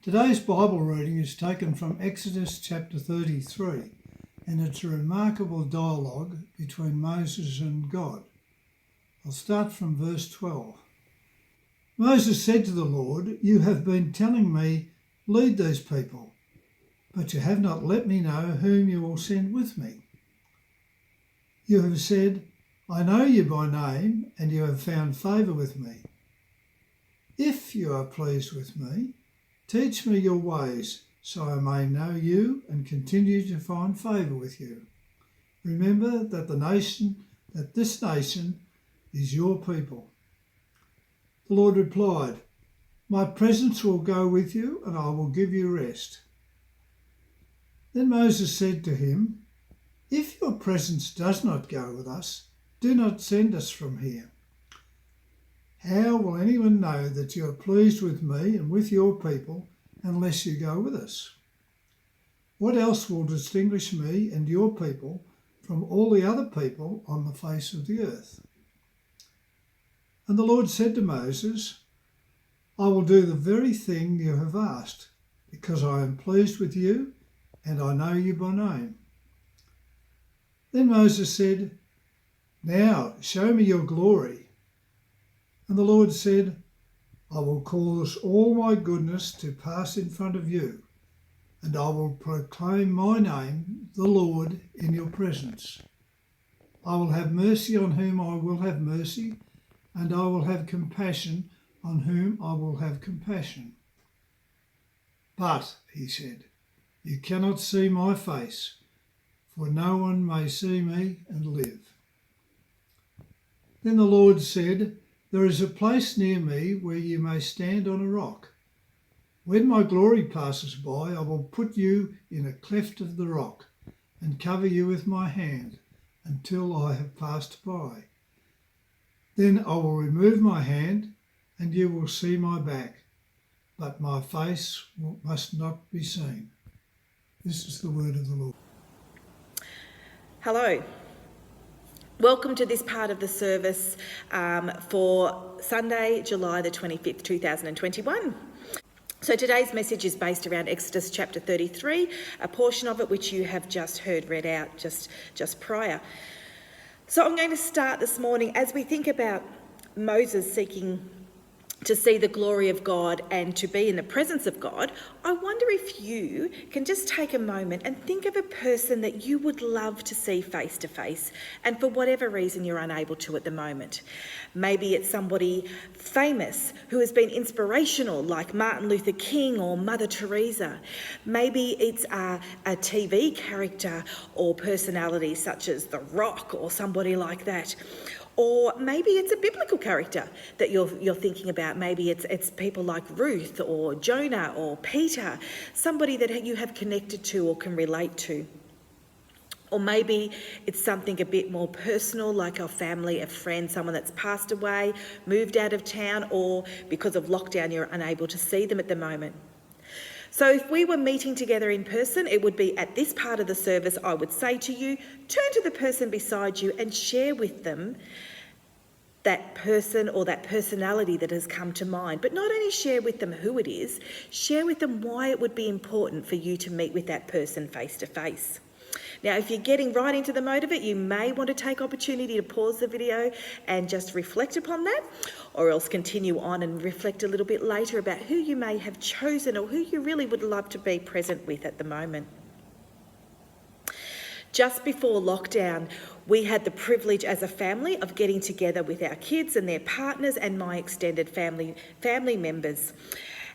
Today's Bible reading is taken from Exodus chapter 33, and it's a remarkable dialogue between Moses and God. I'll start from verse 12. Moses said to the Lord, "You have been telling me, lead these people, but you have not let me know whom you will send with me. You have said, I know you by name, and you have found favour with me. If you are pleased with me, teach me your ways, so I may know you and continue to find favour with you. Remember that this nation is your people." The Lord replied, "My presence will go with you, and I will give you rest." Then Moses said to him, "If your presence does not go with us, do not send us from here. How will anyone know that you are pleased with me and with your people unless you go with us? What else will distinguish me and your people from all the other people on the face of the earth?" And the Lord said to Moses, "I will do the very thing you have asked, because I am pleased with you and I know you by name." Then Moses said, "Now show me your glory." And the Lord said, "I will cause all my goodness to pass in front of you, and I will proclaim my name, the Lord, in your presence. I will have mercy on whom I will have mercy, and I will have compassion on whom I will have compassion. But," he said, "you cannot see my face, for no one may see me and live." Then the Lord said, "There is a place near me where you may stand on a rock. When my glory passes by, I will put you in a cleft of the rock and cover you with my hand until I have passed by. Then I will remove my hand and you will see my back, but my face must not be seen." This is the word of the Lord. Hello. Welcome to this part of the service for Sunday, July the 25th, 2021. So today's message is based around Exodus chapter 33, a portion of it which you have just heard read out just prior. So I'm going to start this morning as we think about Moses seeking to see the glory of God and to be in the presence of God. I wonder if you can just take a moment and think of a person that you would love to see face to face, and for whatever reason you're unable to at the moment. Maybe it's somebody famous who has been inspirational, like Martin Luther King or Mother Teresa. Maybe it's a TV character or personality such as The Rock or somebody like that. Or maybe it's a biblical character that you're thinking about. Maybe it's people like Ruth or Jonah or Peter, somebody that you have connected to or can relate to. Or maybe it's something a bit more personal, like a family, a friend, someone that's passed away, moved out of town, or because of lockdown you're unable to see them at the moment. So if we were meeting together in person, it would be at this part of the service, I would say to you, turn to the person beside you and share with them that person or that personality that has come to mind. But not only share with them who it is, share with them why it would be important for you to meet with that person face to face. Now, if you're getting right into the mode of it, you may want to take opportunity to pause the video and just reflect upon that, or else continue on and reflect a little bit later about who you may have chosen or who you really would love to be present with at the moment. Just before lockdown, we had the privilege as a family of getting together with our kids and their partners and my extended family members.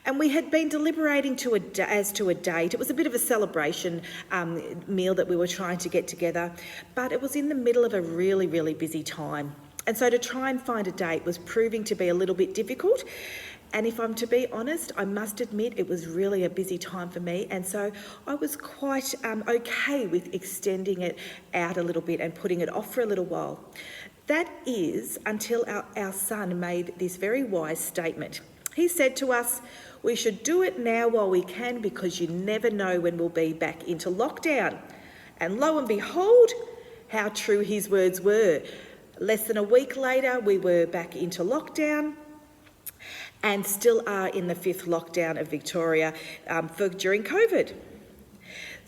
And we had been deliberating as to a date. It was a bit of a celebration meal that we were trying to get together, but it was in the middle of a really, really busy time. And so to try and find a date was proving to be a little bit difficult. And if I'm to be honest, I must admit it was really a busy time for me. And so I was quite okay with extending it out a little bit and putting it off for a little while. That is until our son made this very wise statement. He said to us, "We should do it now while we can, because you never know when we'll be back into lockdown." And lo and behold, how true his words were. Less than a week later, we were back into lockdown. and still are in the 5th lockdown of Victoria during COVID.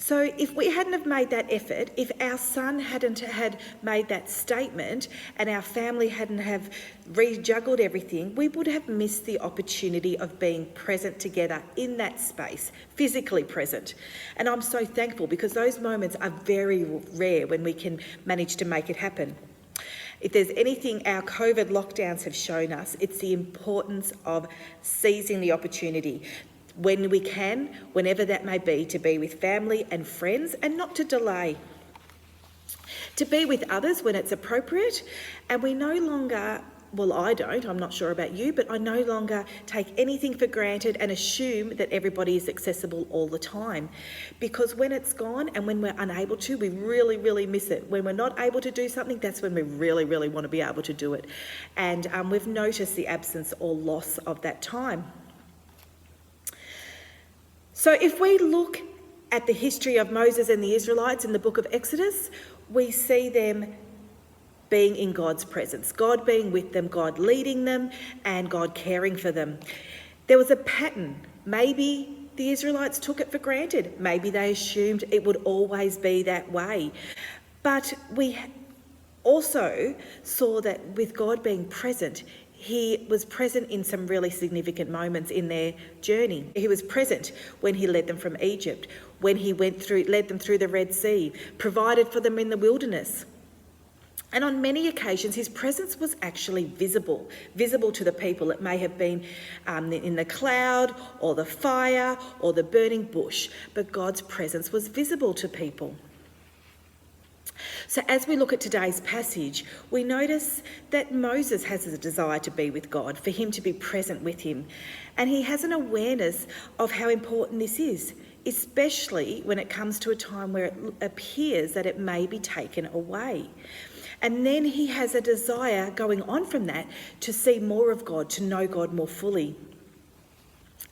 So if we hadn't have made that effort, if our son hadn't had made that statement and our family hadn't have rejuggled everything, we would have missed the opportunity of being present together in that space, physically present. And I'm so thankful because those moments are very rare when we can manage to make it happen. If there's anything our COVID lockdowns have shown us, it's the importance of seizing the opportunity when we can, whenever that may be with family and friends, and not to delay. To be with others when it's appropriate, and we no longer, well, I don't, I'm not sure about you, but I no longer take anything for granted and assume that everybody is accessible all the time. Because when it's gone and when we're unable to, we really, really miss it. When we're not able to do something, that's when we really, really want to be able to do it. And we've noticed the absence or loss of that time. So if we look at the history of Moses and the Israelites in the book of Exodus, we see them being in God's presence, God being with them, God leading them, and God caring for them. There was a pattern. Maybe the Israelites took it for granted. Maybe they assumed it would always be that way. But we also saw that with God being present, he was present in some really significant moments in their journey. He was present when he led them from Egypt, when he led them through the Red Sea, provided for them in the wilderness. And on many occasions, his presence was actually visible to the people. It may have been in the cloud or the fire or the burning bush, but God's presence was visible to people. So as we look at today's passage, we notice that Moses has a desire to be with God, for him to be present with him. And he has an awareness of how important this is, especially when it comes to a time where it appears that it may be taken away. And then he has a desire going on from that to see more of God, to know God more fully,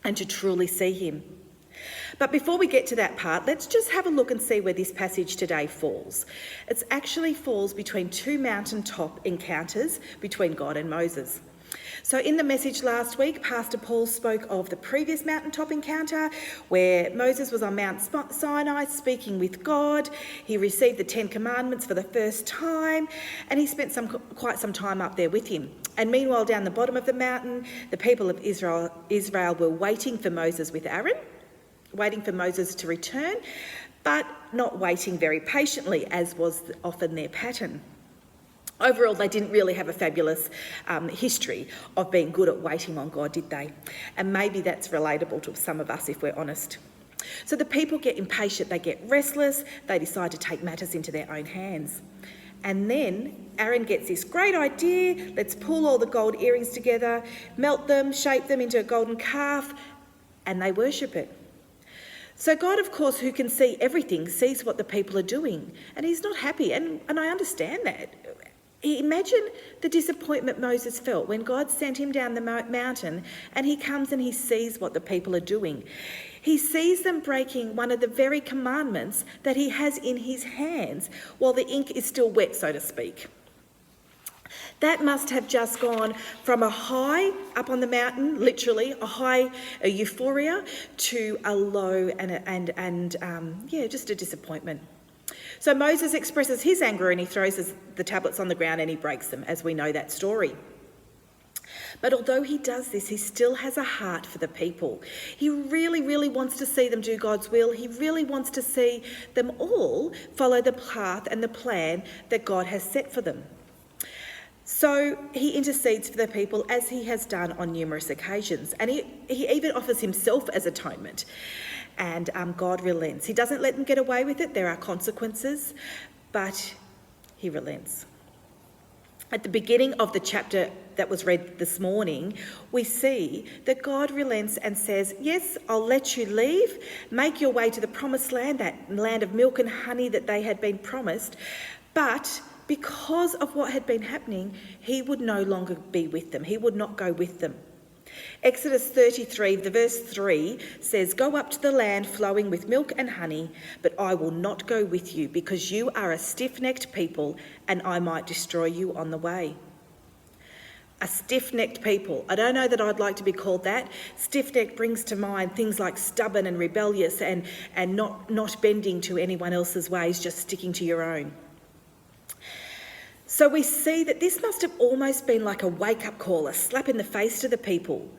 and to truly see him. But before we get to that part, let's just have a look and see where this passage today falls. It actually falls between two mountaintop encounters between God and Moses. So in the message last week, Pastor Paul spoke of the previous mountaintop encounter where Moses was on Mount Sinai speaking with God. He received the 10 Commandments for the first time, and he spent quite some time up there with him. And meanwhile, down the bottom of the mountain, the people of Israel were waiting for Moses with Aaron, waiting for Moses to return, but not waiting very patiently, as was often their pattern. Overall, they didn't really have a fabulous history of being good at waiting on God, did they? And maybe that's relatable to some of us if we're honest. So the people get impatient, they get restless, they decide to take matters into their own hands. And then Aaron gets this great idea, let's pull all the gold earrings together, melt them, shape them into a golden calf, and they worship it. So God, of course, who can see everything, sees what the people are doing, and he's not happy, and I understand that. Imagine the disappointment Moses felt when God sent him down the mountain and he comes and he sees what the people are doing. He sees them breaking one of the very commandments that he has in his hands while the ink is still wet, so to speak. That must have just gone from a high up on the mountain, literally a euphoria, to a low and just a disappointment. So Moses expresses his anger and he throws the tablets on the ground and he breaks them, as we know that story. But although he does this, he still has a heart for the people. He really, really wants to see them do God's will. He really wants to see them all follow the path and the plan that God has set for them. So he intercedes for the people, as he has done on numerous occasions. And he even offers himself as atonement. And God relents. He doesn't let them get away with it. There are consequences, but he relents. At the beginning of the chapter that was read this morning, we see that God relents and says, yes, I'll let you leave, make your way to the promised land, that land of milk and honey that they had been promised, but because of what had been happening, he would no longer be with them. He would not go with them. Exodus 33, the verse 3 says, go up to the land flowing with milk and honey, but I will not go with you because you are a stiff-necked people and I might destroy you on the way. a stiff-necked people. I don't know that I'd like to be called that. Stiff-necked brings to mind things like stubborn and rebellious and not bending to anyone else's ways, just sticking to your own. So we see that this must have almost been like a wake-up call, a slap in the face to the people.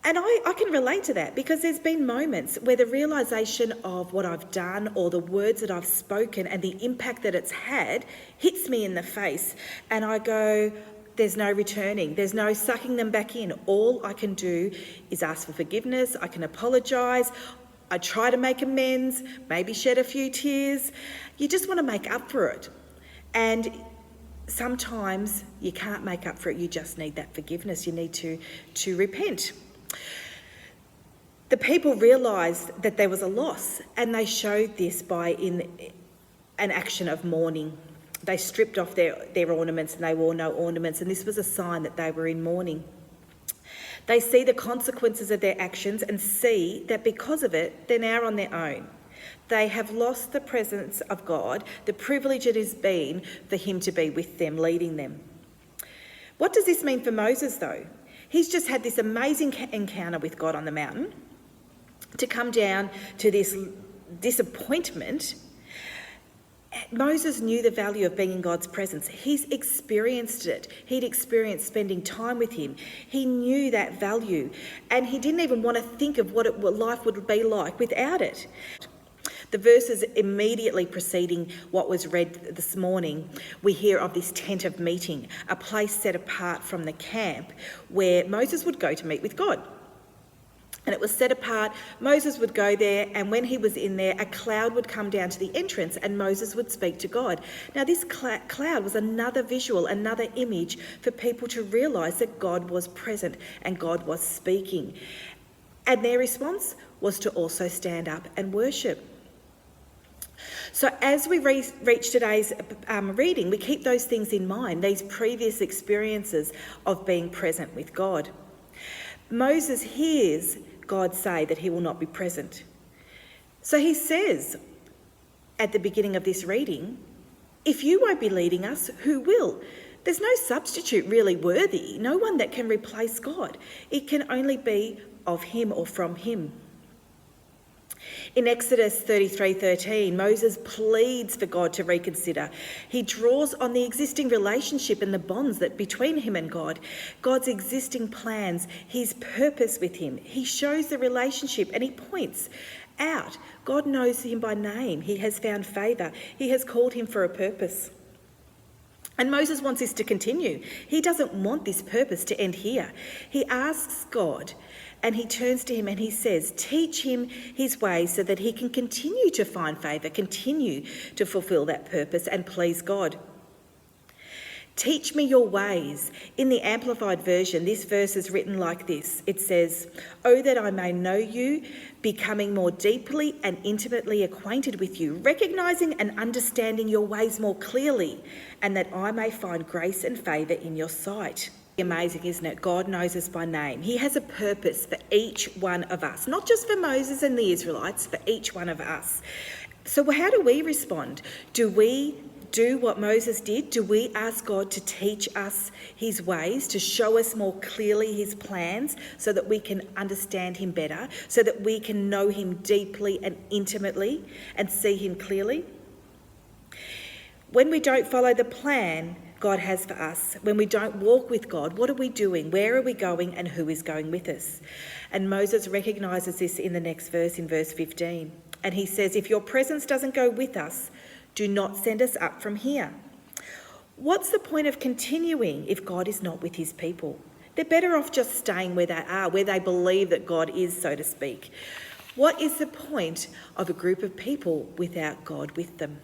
And I can relate to that, because there's been moments where the realisation of what I've done or the words that I've spoken and the impact that it's had hits me in the face, and I go, there's no returning, there's no sucking them back in. All I can do is ask for forgiveness, I can apologise, I try to make amends, maybe shed a few tears. You just want to make up for it. And sometimes you can't make up for it, you just need that forgiveness, you need to repent. The people realised that there was a loss, and they showed this by in an action of mourning. They stripped off their ornaments and they wore no ornaments, and this was a sign that they were in mourning. They see the consequences of their actions and see that because of it, they're now on their own. They have lost the presence of God, the privilege it has been for him to be with them, leading them. What does this mean for Moses, though? He's just had this amazing encounter with God on the mountain, to come down to this disappointment. Moses knew the value of being in God's presence. He's experienced it. He'd experienced spending time with him. He knew that value, and he didn't even want to think of what life would be like without it. The verses immediately preceding what was read this morning, we hear of this tent of meeting, a place set apart from the camp where Moses would go to meet with God. And it was set apart. Moses would go there, and when he was in there, a cloud would come down to the entrance and Moses would speak to God. Now, this cloud was another visual, another image for people to realise that God was present and God was speaking. And their response was to also stand up and worship. So as we reach today's reading, we keep those things in mind, these previous experiences of being present with God. Moses hears God say that he will not be present. So he says at the beginning of this reading, if you won't be leading us, who will? There's no substitute really worthy, no one that can replace God. It can only be of him or from him. In Exodus 33:13, Moses pleads for God to reconsider. He draws on the existing relationship and the bonds that between him and God, God's existing plans, his purpose with him. He shows the relationship and he points out. God knows him by name. He has found favour. He has called him for a purpose. And Moses wants this to continue. He doesn't want this purpose to end here. He asks God, and he turns to him and he says, teach him his ways so that he can continue to find favour, continue to fulfil that purpose and please God. Teach me your ways. In the Amplified Version, this verse is written like this. It says, oh, that I may know you, becoming more deeply and intimately acquainted with you, recognising and understanding your ways more clearly, and that I may find grace and favour in your sight. Amazing, isn't it? God knows us by name. He has a purpose for each one of us, not just for Moses and the Israelites, for each one of us. So how do we respond? Do we do what Moses did? Do we ask God to teach us his ways, to show us more clearly his plans so that we can understand him better, so that we can know him deeply and intimately and see him clearly? When we don't follow the plan God has for us, when we don't walk with God, what are we doing? Where are we going, and who is going with us? And Moses recognises this in the next verse, in verse 15. And he says, if your presence doesn't go with us, do not send us up from here. What's the point of continuing if God is not with his people? They're better off just staying where they are, where they believe that God is, so to speak. What is the point of a group of people without God with them?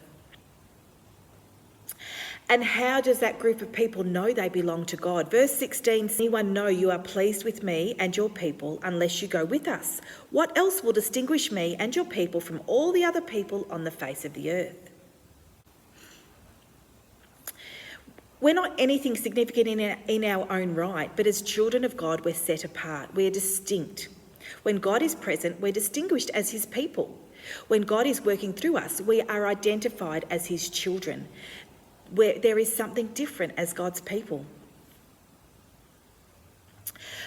And how does that group of people know they belong to God? Verse 16, anyone know you are pleased with me and your people unless you go with us? What else will distinguish me and your people from all the other people on the face of the earth? We're not anything significant in our own right, but as children of God, we're set apart. We're distinct. When God is present, we're distinguished as his people. When God is working through us, we are identified as his children. Where there is something different as God's people.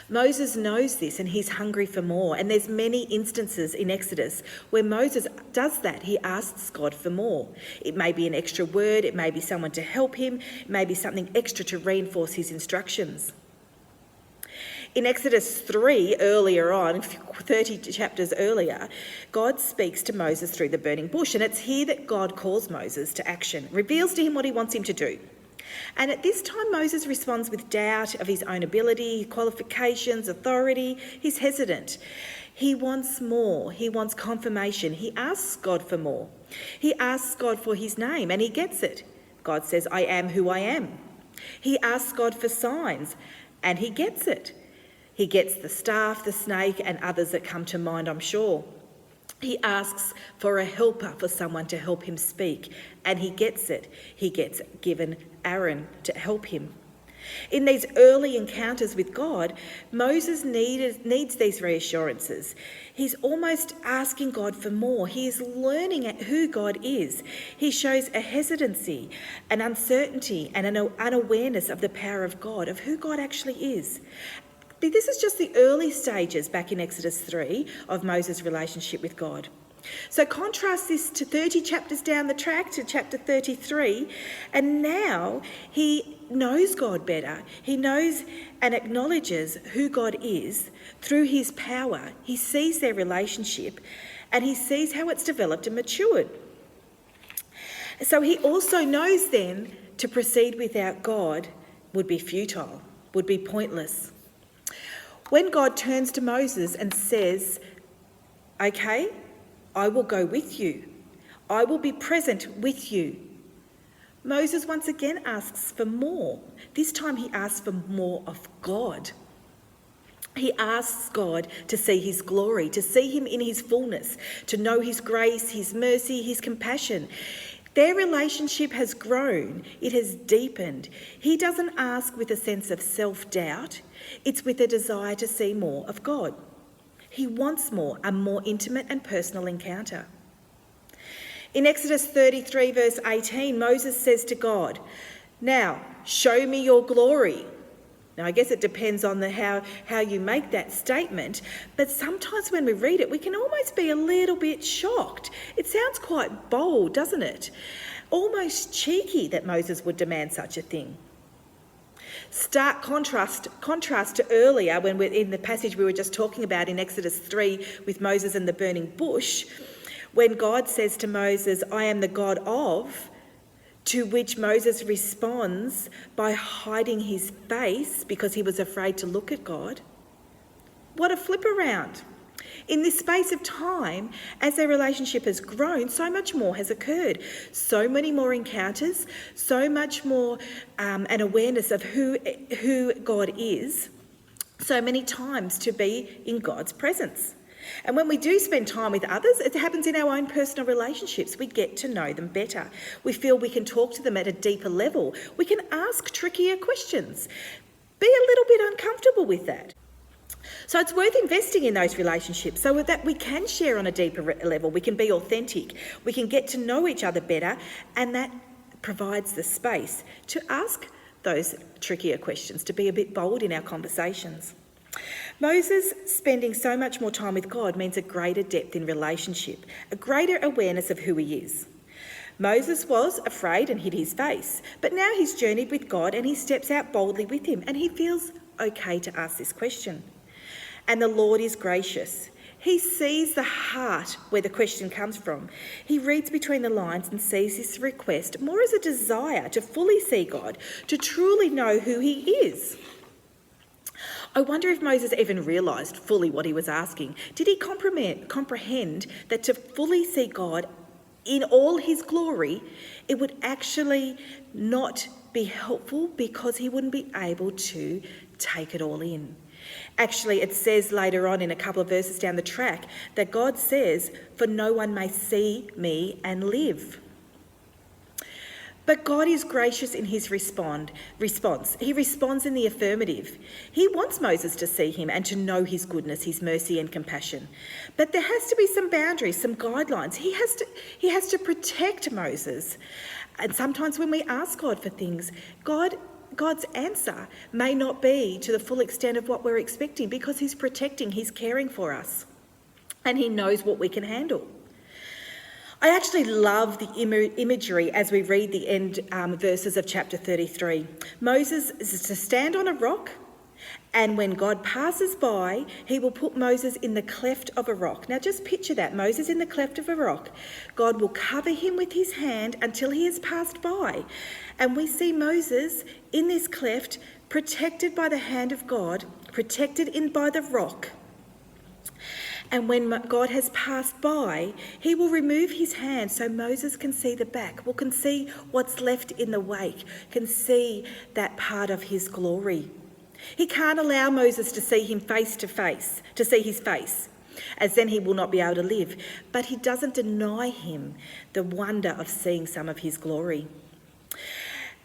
Moses knows this and he's hungry for more. And there's many instances in Exodus where Moses does that. He asks God for more. It may be an extra word, it may be someone to help him, it may be something extra to reinforce his instructions. In Exodus 3, earlier on, 30 chapters earlier, God speaks to Moses through the burning bush, and it's here that God calls Moses to action, reveals to him what he wants him to do. And at this time, Moses responds with doubt of his own ability, qualifications, authority. He's hesitant. He wants more. He wants confirmation. He asks God for more. He asks God for his name, and he gets it. God says, "I am who I am." He asks God for signs, and he gets it. He gets the staff, the snake, and others that come to mind, I'm sure. He asks for a helper, for someone to help him speak, and he gets it. He gets given Aaron to help him. In these early encounters with God, Moses needs these reassurances. He's almost asking God for more. He is learning who God is. He shows a hesitancy, an uncertainty, and an unawareness of the power of God, of who God actually is. This is just the early stages back in Exodus 3 of Moses' relationship with God. So contrast this to 30 chapters down the track to chapter 33, and now he knows God better. He knows and acknowledges who God is through his power. He sees their relationship and he sees how it's developed and matured. So he also knows then to proceed without God would be futile, would be pointless. When God turns to Moses and says, "Okay, I will go with you. I will be present with you," Moses once again asks for more. This time he asks for more of God. He asks God to see his glory, to see him in his fullness, to know his grace, his mercy, his compassion. Their relationship has grown. It has deepened. He doesn't ask with a sense of self-doubt. It's with a desire to see more of God. He wants more, a more intimate and personal encounter. In Exodus 33, verse 18, Moses says to God, "Now, show me your glory." Now, I guess it depends on how you make that statement, but sometimes when we read it, we can almost be a little bit shocked. It sounds quite bold, doesn't it? Almost cheeky that Moses would demand such a thing. Stark contrast to earlier when we're in the passage we were just talking about in Exodus 3 with Moses and the burning bush, when God says to Moses, "I am the God of," to which Moses responds by hiding his face because he was afraid to look at God. What a flip around. In this space of time, as their relationship has grown, so much more has occurred. So many more encounters, so much more an awareness of who God is, so many times to be in God's presence. And when we do spend time with others, it happens in our own personal relationships. We get to know them better. We feel we can talk to them at a deeper level. We can ask trickier questions. Be a little bit uncomfortable with that. So it's worth investing in those relationships so that we can share on a deeper level. We can be authentic. We can get to know each other better, and that provides the space to ask those trickier questions, to be a bit bold in our conversations. Moses spending so much more time with God means a greater depth in relationship, a greater awareness of who he is. Moses was afraid and hid his face, but now he's journeyed with God and he steps out boldly with him, and he feels okay to ask this question. And the Lord is gracious. He sees the heart where the question comes from. He reads between the lines and sees this request more as a desire to fully see God, to truly know who he is. I wonder if Moses even realised fully what he was asking. Did he comprehend that to fully see God in all his glory, it would actually not be helpful because he wouldn't be able to take it all in? Actually, it says later on in a couple of verses down the track that God says, "For no one may see me and live." But God is gracious in his response. He responds in the affirmative. He wants Moses to see him and to know his goodness, his mercy and compassion. But there has to be some boundaries, some guidelines. He has to protect Moses. And sometimes when we ask God for things, God God's answer may not be to the full extent of what we're expecting, because he's protecting, he's caring for us, and he knows what we can handle. I actually love the imagery as we read the end verses of chapter 33. Moses is to stand on a rock, and when God passes by, he will put Moses in the cleft of a rock. Now just picture that, Moses in the cleft of a rock. God will cover him with his hand until he has passed by. And we see Moses in this cleft, protected by the hand of God, protected by the rock. And when God has passed by, he will remove his hand so Moses can see the back, can see what's left in the wake, can see that part of his glory. He can't allow Moses to see him face to face, to see his face, as then he will not be able to live. But he doesn't deny him the wonder of seeing some of his glory.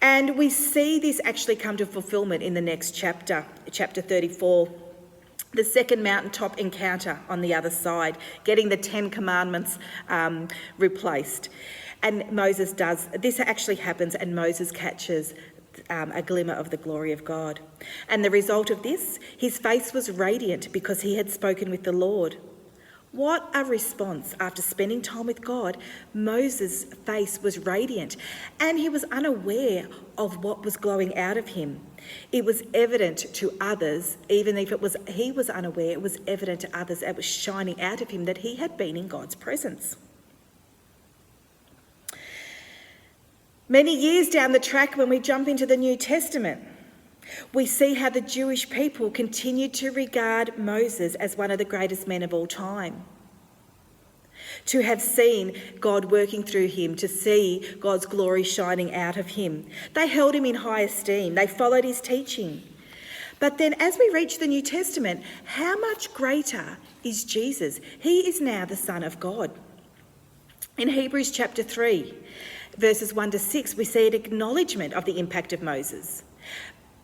And we see this actually come to fulfillment in the next chapter, chapter 34. The second mountaintop encounter on the other side, getting the 10 commandments replaced. And Moses does, this actually happens, and Moses catches a glimmer of the glory of God. And the result of this, his face was radiant because he had spoken with the Lord. What a response. After spending time with God, Moses' face was radiant, and he was unaware of what was glowing out of him. It was evident to others, even if he was unaware, it was evident to others, it was shining out of him that he had been in God's presence. Many years down the track, when we jump into the New Testament, we see how the Jewish people continued to regard Moses as one of the greatest men of all time. To have seen God working through him, to see God's glory shining out of him. They held him in high esteem. They followed his teaching. But then as we reach the New Testament, how much greater is Jesus? He is now the Son of God. In Hebrews chapter 3, verses 1 to 6, we see an acknowledgement of the impact of Moses.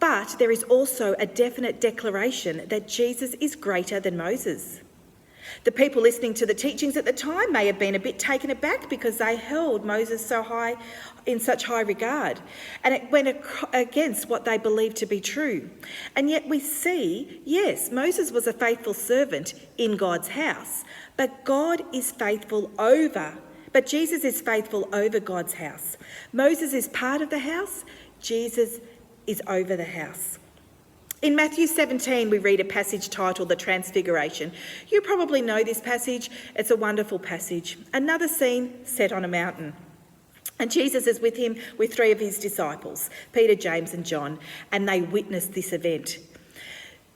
But there is also a definite declaration that Jesus is greater than Moses. The people listening to the teachings at the time may have been a bit taken aback because they held Moses so high, in such high regard, and it went against what they believed to be true. And yet we see, yes, Moses was a faithful servant in God's house, but Jesus is faithful over God's house. Moses is part of the house, Jesus is over the house. In Matthew 17, we read a passage titled The Transfiguration. You probably know this passage. It's a wonderful passage. Another scene set on a mountain. And Jesus is with him with 3 of his disciples, Peter, James and John, and they witness this event,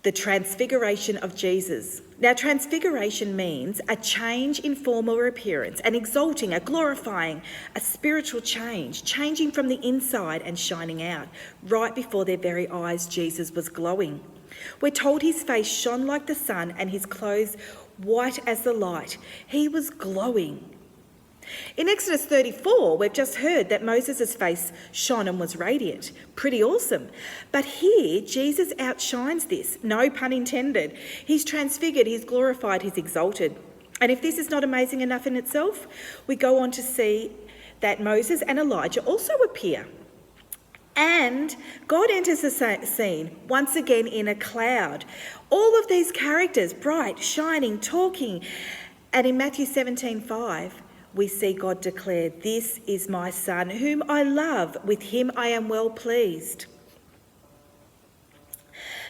the transfiguration of Jesus. Now, transfiguration means a change in form or appearance, an exalting, a glorifying, a spiritual change, changing from the inside and shining out. Right before their very eyes, Jesus was glowing. We're told his face shone like the sun and his clothes white as the light. He was glowing. In Exodus 34, we've just heard that Moses' face shone and was radiant. Pretty awesome. But here, Jesus outshines this. No pun intended. He's transfigured, he's glorified, he's exalted. And if this is not amazing enough in itself, we go on to see that Moses and Elijah also appear. And God enters the scene once again in a cloud. All of these characters, bright, shining, talking. And in Matthew 17:5, we see God declare, "This is my son, whom I love. With him I am well pleased."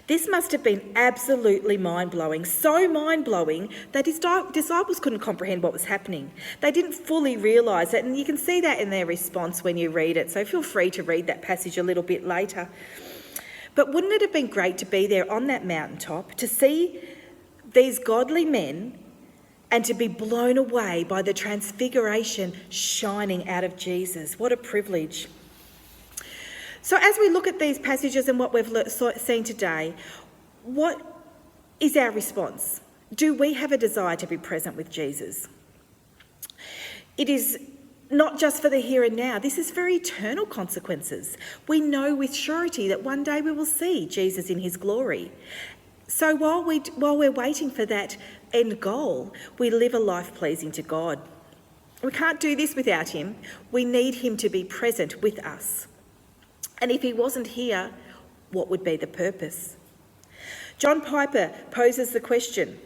This must have been absolutely mind-blowing, so mind-blowing that his disciples couldn't comprehend what was happening. They didn't fully realise it, and you can see that in their response when you read it, so feel free to read that passage a little bit later. But wouldn't it have been great to be there on that mountaintop, to see these godly men and to be blown away by the transfiguration shining out of Jesus? What a privilege. So as we look at these passages and what we've seen today, what is our response? Do we have a desire to be present with Jesus? It is not just for the here and now. This is for eternal consequences. We know with surety that one day we will see Jesus in his glory. So while we're waiting for that end goal, we live a life pleasing to God. We can't do this without him. We need him to be present with us. And if he wasn't here, what would be the purpose? John Piper poses the question.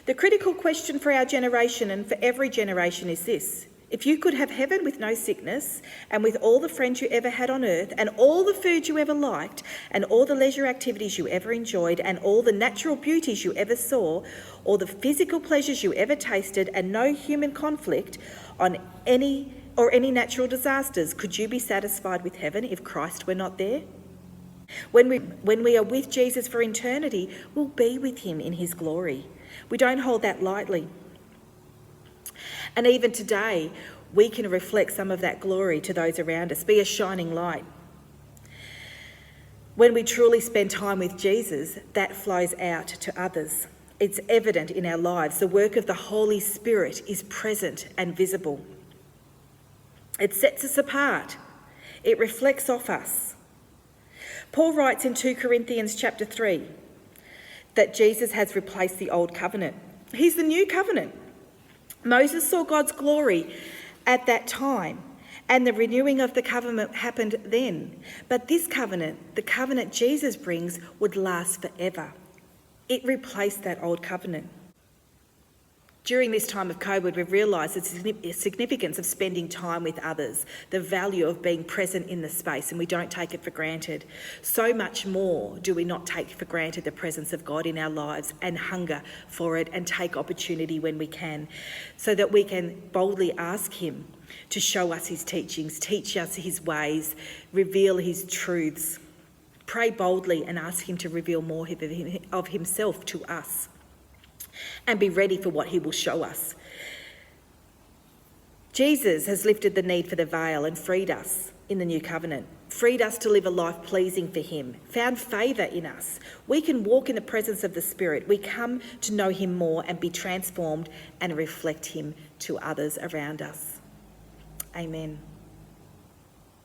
The critical question for our generation and for every generation is this: if you could have heaven with no sickness, and with all the friends you ever had on earth, and all the food you ever liked, and all the leisure activities you ever enjoyed, and all the natural beauties you ever saw, all the physical pleasures you ever tasted, and no human conflict on any natural disasters, could you be satisfied with heaven if Christ were not there? When we are with Jesus for eternity, we'll be with him in his glory. We don't hold that lightly. And even today, we can reflect some of that glory to those around us, be a shining light. When we truly spend time with Jesus, that flows out to others. It's evident in our lives. The work of the Holy Spirit is present and visible. It sets us apart. It reflects off us. Paul writes in 2 Corinthians chapter 3 that Jesus has replaced the old covenant. He's the new covenant. Moses saw God's glory at that time, and the renewing of the covenant happened then. But this covenant, the covenant Jesus brings, would last forever. It replaced that old covenant. During this time of COVID, we've realised the significance of spending time with others, the value of being present in the space, and we don't take it for granted. So much more do we not take for granted the presence of God in our lives and hunger for it and take opportunity when we can, so that we can boldly ask him to show us his teachings, teach us his ways, reveal his truths. Pray boldly and ask him to reveal more of himself to us, and be ready for what he will show us. Jesus has lifted the need for the veil and freed us in the new covenant, freed us to live a life pleasing for him, found favour in us. We can walk in the presence of the Spirit. We come to know him more and be transformed and reflect him to others around us. Amen.